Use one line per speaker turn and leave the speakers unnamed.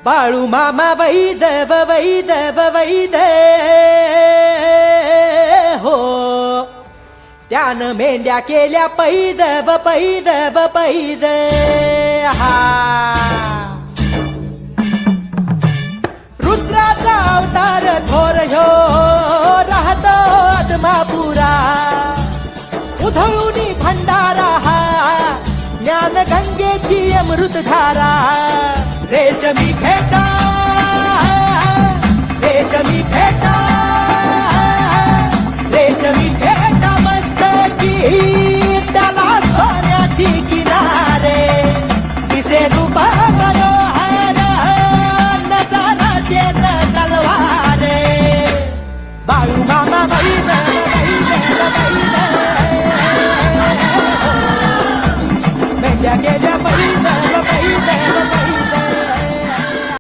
बाळू मामा वैदव वैदव वैद हो, त्यानं मेंढ्या केल्या पैदव पैदव पैद हा. रुद्राचा अवतार थोर ह्यो राहतो आदमापुरा, उधळूनी भंडारा हा ज्ञान गंगेची अमृतधारा. रेशमी फेटा